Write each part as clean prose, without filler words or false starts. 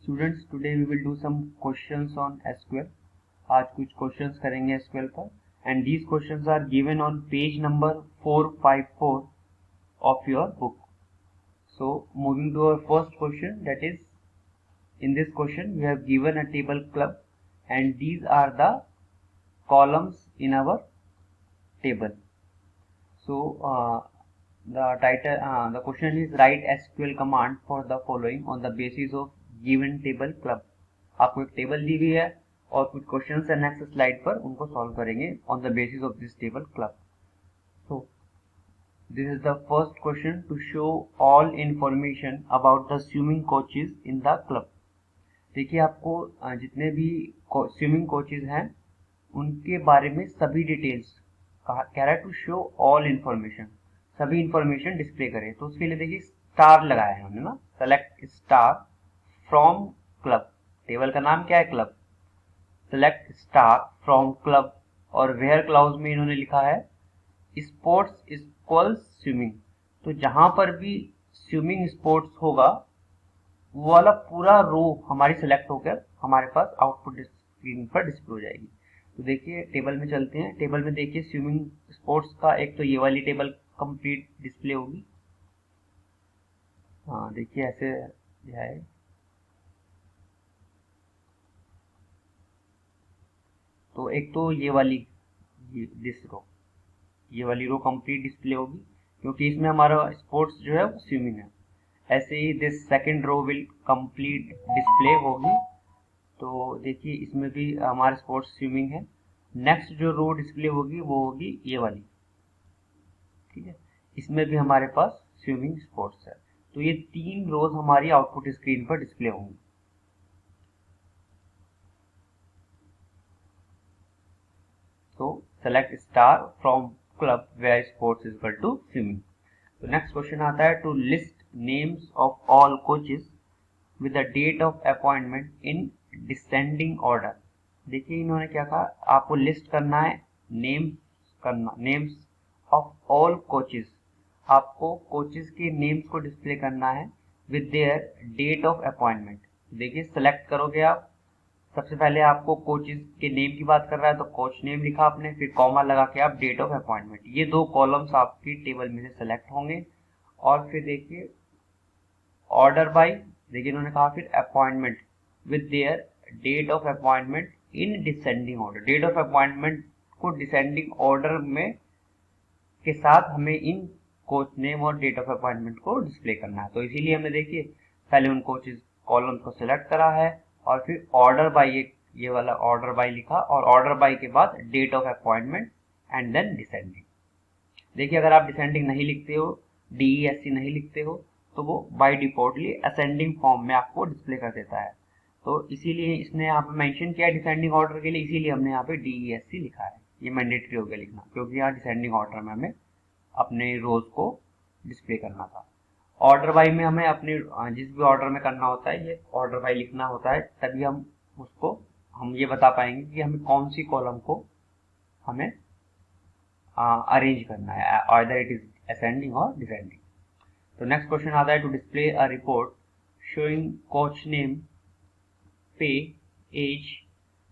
Students, today we will do some questions on SQL. आज कुछ questions करेंगे SQL पर, and these questions are given on page number 454 of your book. So moving to our first question, that is, in this question we have given a table club and these are the columns in our table. So the question is, write SQL command for the following on the basis of given table club. आपको एक table दी हुई है और कुछ questions है next slide पर, उनको solve करेंगे on the basis of this table club. So this is the first question, to show all information about the swimming coaches in the club. देखिए, आपको जितने भी स्विमिंग कोचेज हैं उनके बारे में सभी डिटेल्स कह रहा है. टू शो ऑल इंफॉर्मेशन, सभी इंफॉर्मेशन डिस्प्ले करें. तो उसके लिए देखिए स्टार लगाया है हमने ना, select star from club. Table का नाम क्या है? Club. Select star from club और वेयर क्लाउज में इन्होंने लिखा है स्पोर्ट्स इक्वल्स स्विमिंग. तो जहां पर भी स्विमिंग स्पोर्ट्स होगा वो वाला पूरा रो हमारी सेलेक्ट होकर हमारे पास आउटपुट स्क्रीन पर डिस्प्ले हो जाएगी. तो देखिए टेबल में चलते हैं. टेबल में देखिए स्विमिंग स्पोर्ट्स का एक तो ये वाली टेबल कंप्लीट डिस्प्ले होगी. हाँ देखिए ऐसे है. तो एक तो ये वाली ये वाली रो कंप्लीट डिस्प्ले होगी क्योंकि इसमें हमारा स्पोर्ट्स जो है वो स्विमिंग है. ऐसे ही this second row will complete display होगी. तो देखिए इसमें भी हमारा स्पोर्ट्स स्विमिंग है. नेक्स्ट जो रो डिस्प्ले होगी वो होगी ये वाली. ठीक है, इसमें भी हमारे पास स्विमिंग स्पोर्ट्स है. तो ये तीन रोज हमारी आउटपुट स्क्रीन पर डिस्प्ले होंगी. So select star from club where sports is equal to swimming. तो नेक्स्ट क्वेश्चन आता है, to list names of all coaches with the date of appointment in descending order. देखिए इन्होंने क्या कहा, आपको लिस्ट करना है नेम्स ऑफ ऑल कोचेस. आपको कोचेस के नेम्स को डिस्प्ले करना है with their date of appointment. देखिए सेलेक्ट करोगे आप, सबसे पहले आपको कोचेज के नेम की बात कर रहा है तो कोच नेम लिखा आपने, फिर कॉमा लगा के आप डेट ऑफ अपॉइंटमेंट. ये दो कॉलम्स आपकी टेबल में से सेलेक्ट होंगे. और फिर देखिए ऑर्डर बाय, देखिए इन्होंने कहा फिर appointment with their date of appointment in descending order. Date of appointment को डिसेंडिंग ऑर्डर में के साथ हमें इन कोच नेम और डेट ऑफ अपॉइंटमेंट को डिस्प्ले करना है. तो इसीलिए हमने देखिए पहले उन कोचेज कॉलम को सिलेक्ट करा है और फिर ऑर्डर बाय, ये वाला ऑर्डर बाय लिखा और ऑर्डर बाय के बाद date of appointment and then descending. देखिए अगर आप डिसेंडिंग नहीं लिखते हो, DESC नहीं लिखते हो, तो वो बाय डिफॉल्टली असेंडिंग फॉर्म में आपको डिस्प्ले कर देता है. तो इसीलिए इसने यहाँ पे मेंशन किया डिसेंडिंग ऑर्डर के लिए, इसीलिए हमने यहाँ पे DESC लिखा है. ये मैंडेटरी हो गया लिखना क्योंकि यहाँ डिसेंडिंग ऑर्डर में हमें अपने रोज को डिस्प्ले करना था. ऑर्डर बाय में हमें अपने जिस भी ऑर्डर में करना होता है ये ऑर्डर बाय लिखना होता है, तभी हम ये बता पाएंगे कि हमें कौन सी कॉलम को हमें अरेंज करना है, आइदर इट इज असेंडिंग और डिसेंडिंग. तो नेक्स्ट क्वेश्चन आता है, to display a report showing coach name, pay, age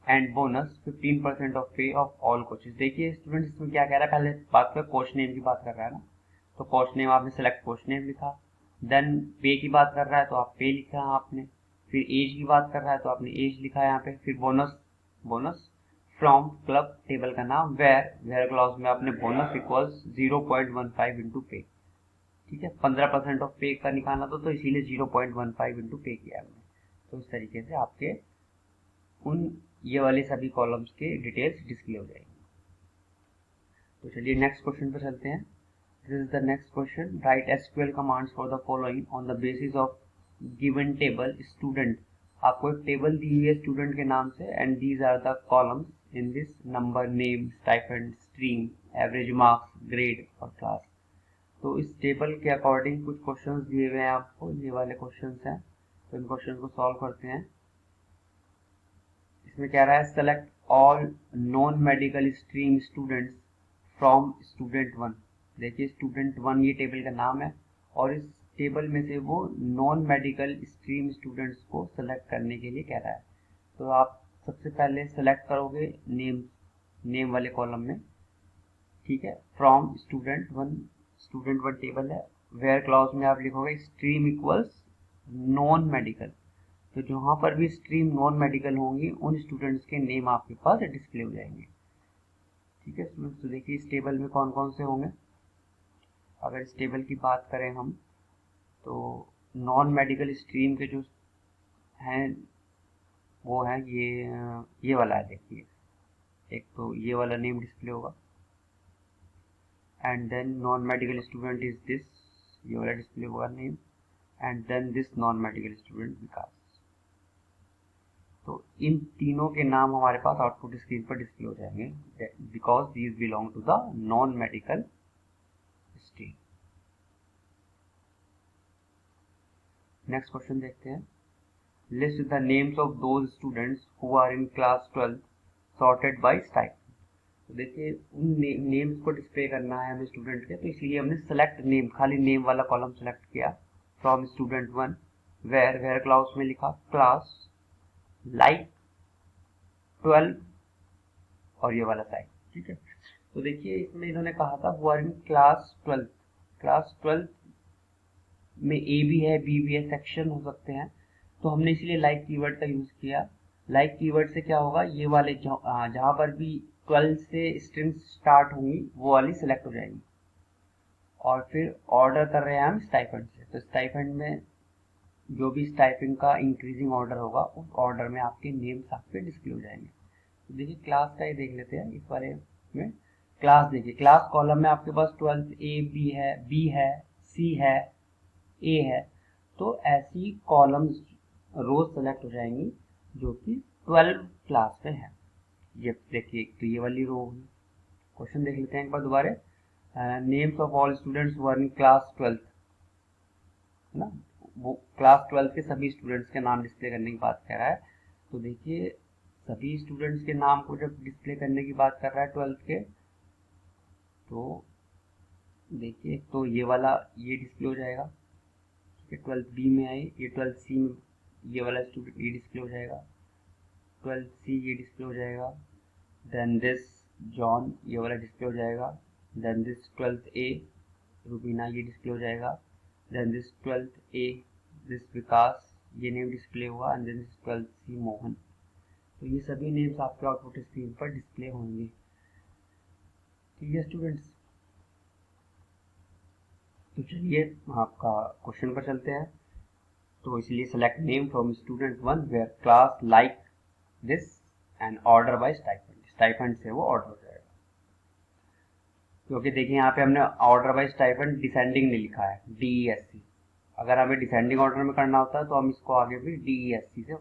and bonus 15% of pay of all coaches. देखिए स्टूडेंट इसमें क्या कह रहा है, पहले बात पर कोच नेम की बात कर रहा है ना, तो कोच नेम आपने सेलेक्ट कोच नेम लिखा. देन पे की बात कर रहा है तो आप पे लिखा है आपने. फिर एज की बात कर रहा है तो आपने एज लिखा है यहाँ पे. फिर बोनस फ्रॉम क्लब टेबल का नाम, वेयर क्लॉज में आपने बोनस इक्वल्स 0.15 इंटू पे. ठीक है, 15% ऑफ पे का निकालना तो इसीलिए 0.15 इंटू पे किया हमने. तो इस तरीके से आपके उन ये वाले सभी कॉलम्स के डिटेल्स डिस्प्ले हो जाएंगे. तो चलिए नेक्स्ट क्वेश्चन पर चलते हैं. This is the next question. Write SQL commands for the following on the basis of given table student. आपको एक टेबल दी हुई है स्टूडेंट के नाम से and these are the columns in this: number, name, stipend, stream, average marks, grade और class. तो इस टेबल के अकॉर्डिंग कुछ क्वेश्चंस दिए हुए हैं आपको, ये वाले क्वेश्चंस हैं. तो इन क्वेश्चन को सॉल्व करते हैं. इसमें कह रहा है select all non medical stream students from student 1. देखिए स्टूडेंट 1 ये टेबल का नाम है और इस टेबल में से वो नॉन मेडिकल स्ट्रीम स्टूडेंट्स को सेलेक्ट करने के लिए कह रहा है। तो आप सबसे पहले सेलेक्ट करोगे नेम वाले कॉलम में, ठीक है, फ्रॉम स्टूडेंट वन टेबल है, वेयर क्लॉज में आप लिखोगे स्ट्रीम इक्वल्स नॉन मेडिकल। तो जहाँ पर भी स्ट्रीम नॉन मेडिकल होंगी उन स्टूडेंट्स के नेम आपके पास डिस्प्ले हो जाएंगे। ठीक है स्टूडेंट्स, तो देखिए इस टेबल में कौन कौन से होंगे। अगर इस टेबल की बात करें हम, तो नॉन मेडिकल स्ट्रीम के जो हैं वो है ये वाला है। देखिए एक तो ये वाला नेम डिस्प्ले होगा, and then non medical student is this, ये वाला डिस्प्ले होगा name, and then this non medical student Vikas. तो इन तीनों के नाम हमारे पास आउटपुट स्क्रीन पर डिस्प्ले हो जाएंगे because these belong to the non medical stream. Next question देखते हैं। List the names of those students who are in class 12 sorted by stipend. तो देखिए उन नेम्स को डिस्प्ले करना है हमें स्टूडेंट के, तो इसलिए हमने सेलेक्ट नेम, खाली नेम वाला कॉलम सेलेक्ट किया from student one, where class में लिखा क्लास लाइक 12 और ये वाला साइड। ठीक है, तो देखिए इसमें इन्होंने कहा था वो आर इन क्लास 12, क्लास 12 में ए भी है बी भी है, सेक्शन हो सकते हैं, तो हमने इसलिए लाइक कीवर्ड का यूज किया। लाइक कीवर्ड से क्या होगा, ये वाले जहाँ पर भी 12 से स्ट्रिंग्स स्टार्ट होंगी वो वाली सिलेक्ट हो जाएगी। और फिर ऑर्डर कर रहे हैं हम स्टाइपेंड से, तो स्टाइपेंड में जो भी स्टाइपेंड का इंक्रीजिंग ऑर्डर होगा उस ऑर्डर में आपके नेम्स आपके डिस्प्ले हो जाएंगे। तो देखिए क्लास का ये देख लेते हैं इस वाले में। क्लास देखिए, क्लास कॉलम में आपके पास 12 ए बी है, बी है, सी है, ए है, तो ऐसी कॉलम्स रोज सेलेक्ट हो जाएंगी जो कि 12 क्लास में है। ये देखिए तो ये वाली रो होगी। क्वेश्चन देख लेते हैं एक बार दोबारा। Names of all students were in class 12, है ना, वो क्लास 12 के सभी स्टूडेंट्स के नाम डिस्प्ले करने की बात कर रहा है। तो देखिए सभी स्टूडेंट्स के नाम को जब डिस्प्ले करने की बात कर रहा है 12 के, तो देखिए तो ये वाला ये डिस्प्ले हो जाएगा, 12 बी में आए, ये 12 सी में ये वाला स्टूडेंट ये डिस्प्ले हो जाएगा, 12 सी ये डिस्प्ले हो जाएगा, देन दिस जॉन ये वाला डिस्प्ले हो जाएगा, देन दिस 12 ए रुबीना ये डिस्प्ले हो जाएगा, देन दिस 12 ए दिस विकास ये नेम डिस्प्ले हुआ, एंड देन दिस 12 सी मोहन। तो ये सभी नेम्स आपके आउटपुट स्क्रीन पर डिस्प्ले होंगे। ठीक है स्टूडेंट्स, तो चलिए आपका क्वेश्चन पर चलते हैं। तो इसलिए select name from student one where class like this and order by stipend, stipend से वो ऑर्डर हो जाएगा। क्योंकि देखिए यहाँ पे हमने ऑर्डर बाय स्टाइपेंड डिसेंडिंग नहीं लिखा है, DESC। अगर हमें डिसेंडिंग ऑर्डर में करना होता है तो हम इसको आगे भी DESC से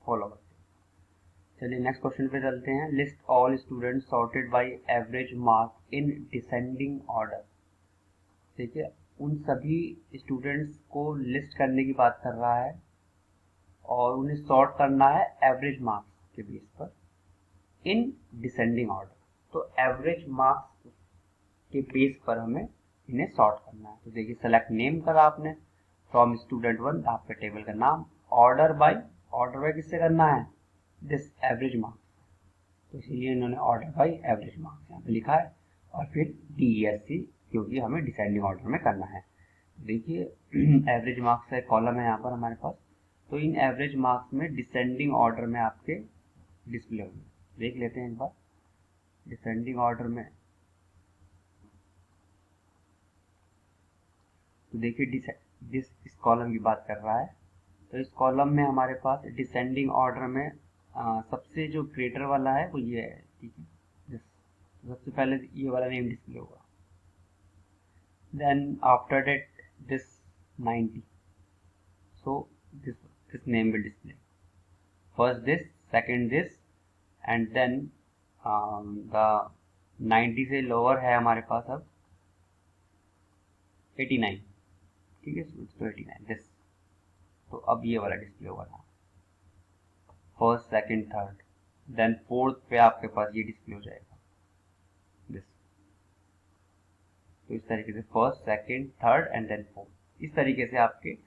फॉलो करते हैं। चलिए नेक्स्ट क्वेश्चन पे चलते हैं। List all students sorted by average mark in descending order. देखिए उन सभी स्टूडेंट्स को लिस्ट करने की बात कर रहा है और उन्हें सॉर्ट करना है एवरेज मार्क्स के बेस पर इन डिसेंडिंग ऑर्डर। तो एवरेज मार्क्स के बेस पर हमें इन्हें सॉर्ट करना है। तो देखिए सेलेक्ट नेम करा आपने फ्रॉम स्टूडेंट वन, आपके टेबल का नाम, ऑर्डर बाय किससे करना है, दिस एवरेज मार्क्स, तो इसीलिए इन्होंने ऑर्डर बाय एवरेज मार्क्स यहाँ पे लिखा है, और फिर DESC क्योंकि हमें डिसेंडिंग ऑर्डर में करना है। देखिए एवरेज मार्क्स का एक कॉलम है यहाँ पर हमारे पास, तो इन एवरेज मार्क्स में डिसेंडिंग ऑर्डर में आपके डिस्प्ले होंगे। देख लेते हैं एक बार डिसेंडिंग ऑर्डर में। तो देखिए इस कॉलम की बात कर रहा है, तो इस कॉलम में हमारे पास डिसेंडिंग ऑर्डर में सबसे जो ग्रेटर वाला है वो ये है। ठीक है, सबसे पहले ये वाला नेम डिस्प्ले होगा, then after that this 90, so this name will display first this, second this, and then the 90 से लोअर है हमारे पास अब 89। ठीक है, तो 89 दिस, तो अब ये वाला डिस्प्ले होगा ना, first second third, then fourth पे आपके पास ये डिस्प्ले हो जाएगा दिस। तो इस तरीके से first second third and then fourth, इस तरीके से आपके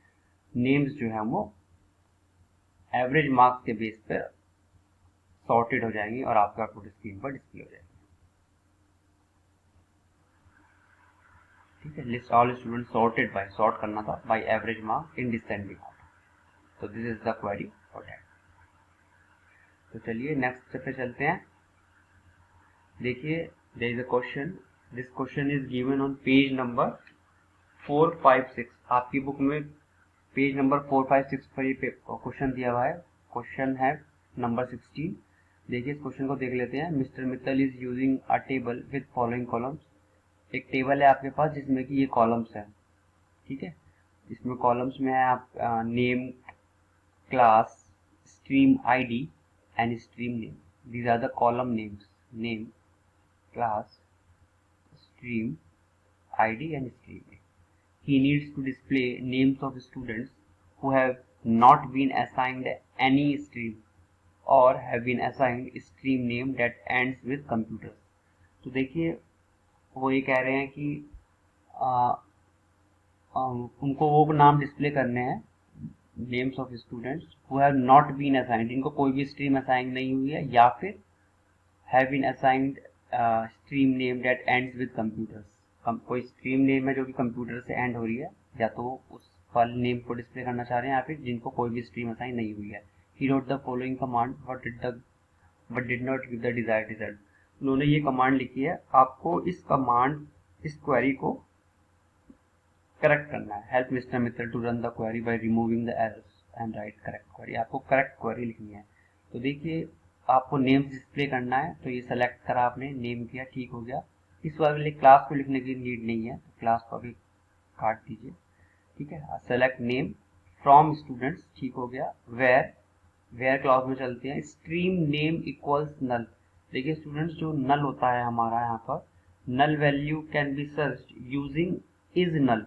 नेम्स जो है वो एवरेज मार्क्स के बेस पर सॉर्टेड हो जाएंगे और आपका आउटपुट स्क्रीन पर डिस्प्ले हो जाएगा। ठीक है, list all student sorted by, sort करना था by average marks in descending order. तो this is the query for that. तो चलिए नेक्स्ट स्टेप पे चलते हैं। देखिए there is a question, this question is given on page number 456। आपकी बुक में पेज नंबर 456 पर ये क्वेश्चन दिया हुआ है। क्वेश्चन है नंबर 16। देखिए इस क्वेश्चन को देख लेते हैं। Mister Mittal is using a table with following columns. एक टेबल है आपके पास जिसमें कि ये कॉलम्स है। ठीक है, इसमें कॉलम्स में है आप name, class, stream ID and stream name. These are the column names, name, class, stream, ID and stream name. He needs to display names of students who have not been assigned any stream or have been assigned stream name that ends with computers. तो देखिए वो ये कह रहे हैं कि उनको वो नाम डिस्प्ले करने हैं, names of students who have not been assigned, इनको कोई भी स्ट्रीम असाइन नहीं हुई है, या फिर have been assigned stream name that ends with computers. कोई स्ट्रीम नेम है जो कि कंप्यूटर से एंड हो रही है, या तो उस फाइल नेम को डिस्प्ले करना चाह रहे हैं, या फिर जिनको कोई भी स्ट्रीम असाइन नहीं हुई है। He wrote the following command but did not give the desired result. उन्होंने ये कमांड लिखी है, आपको इस कमांड, इस क्वेरी को करेक्ट करना है। Help mister Mittal to run the query by removing the errors and write correct query. आपको करेक्ट क्वेरी लिखनी है। तो देखिए आपको नेम्स डिस्प्ले करना है, तो ये सेलेक्ट करा आपने, नेम किया, ठीक हो गया। इस वाले क्लास को लिखने की नीड नहीं है, तो क्लास को अभी काट दीजिए। ठीक है, सेलेक्ट नेम फ्रॉम स्टूडेंट्स, ठीक हो गया। वेयर क्लास में चलते हैं। Stream name equals null. देखिए स्टूडेंट्स जो नल होता है हमारा यहाँ पर, null value can be search using is null.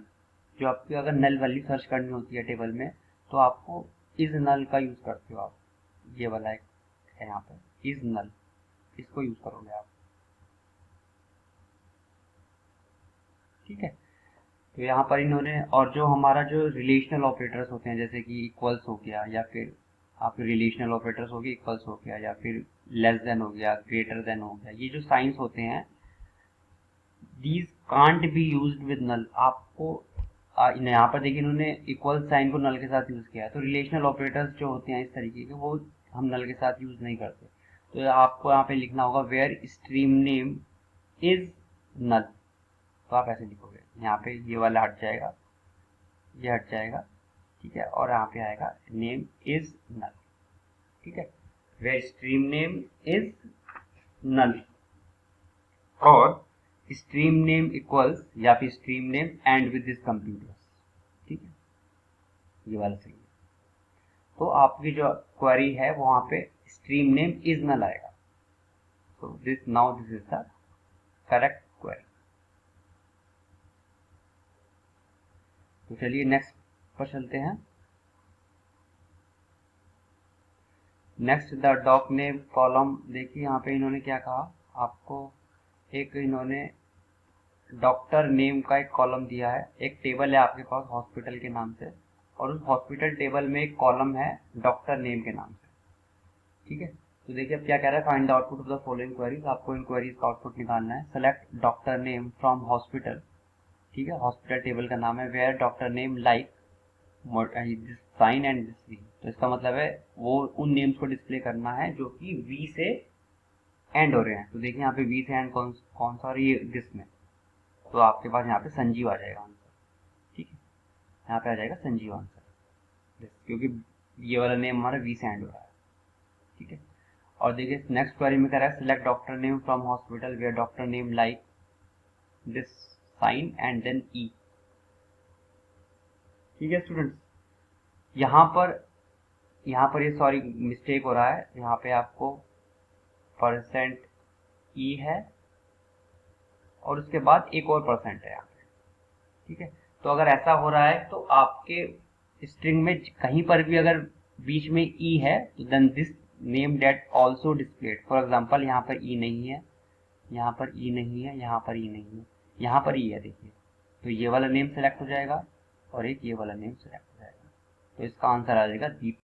जो आपकी अगर नल वैल्यू सर्च करनी होती है टेबल में, तो आपको इज नल का यूज करते हो आप। ये वाला एक है यहाँ पर इज नल, इसको यूज करोगे आप। ठीक है, तो यहाँ पर इन्होंने, और जो हमारा जो रिलेशनल ऑपरेटर्स होते हैं जैसे कि इक्वल्स हो गया, या फिर आपके रिलेशनल ऑपरेटर्स हो गए, इक्वल्स हो गया, या फिर लेस देन हो गया, ग्रेटर देन हो गया, ये जो साइंस होते हैं these can't be used with null. आपको यहाँ पर देखिए इन्होंने इक्वल साइन को नल के साथ यूज किया है। तो रिलेशनल ऑपरेटर्स जो होते हैं इस तरीके के, वो हम नल के साथ यूज नहीं करते। तो आपको यहाँ पे लिखना होगा where stream name is null. तो आप ऐसे लिखोगे, यहाँ पे ये वाला हट जाएगा, ये हट जाएगा। ठीक है, और यहाँ पे आएगा नेम इज नल। ठीक है, where stream name is null और स्ट्रीम नेम इक्वल्स, या फिर stream name end with this computers. ठीक है, ये वाला सही है। तो आपकी जो क्वेरी है वहां पे स्ट्रीम नेम इज नल आएगा। तो this is the correct query. तो चलिए नेक्स्ट पर चलते हैं। Next the dog name column. देखिए यहाँ पे इन्होंने क्या कहा आपको, एक इन्होंने डॉक्टर नेम का एक कॉलम दिया है। एक टेबल है आपके पास हॉस्पिटल के नाम से, और उस हॉस्पिटल टेबल में एक कॉलम है डॉक्टर नेम के नाम से। ठीक है, तो देखिए अब क्या कह रहा है, find the output of the following queries. आपको इन क्वेरीज का आउटपुट निकालना है। Select doctor name from hospital. ठीक है, हॉस्पिटल टेबल का नाम है। Where doctor name like this sign and this V. तो इसका मतलब है वो उन नेम्स को डिस्प्ले करना है जो कि वी से एंड हो रहे हैं। तो देखिए यहाँ पे वी से एंड कौन सा, और ये दिस में, तो आपके पास यहाँ पे संजीव आ जाएगा आंसर। ठीक है, यहाँ पे आ जाएगा संजीव आंसर, क्योंकि ये वाला नेम हमारा वी से एंड हो रहा है। ठीक है, और देखिए नेक्स्ट क्वेरी में कह रहा है select doctor name from hospital where doctor name like this sign and then E. ठीक है स्टूडेंट्स, यहाँ पर ये सॉरी मिस्टेक हो रहा है। यहाँ पे आपको परसेंट ई है और उसके बाद एक और परसेंट है यहाँ पे। ठीक है, तो अगर ऐसा हो रहा है तो आपके स्ट्रिंग में कहीं पर भी अगर बीच में ई है तो then this name that also displayed. For example यहाँ पर ई नहीं है, यहाँ पर ई नहीं है, यहाँ पर ई नहीं है, यहाँ पर ई है। देखिए तो ये वाला नेम सेलेक्ट हो जाएगा और एक ये वाला नेम सेलेक्ट हो जाएगा। तो इसका आंसर आ जाएगा दीप।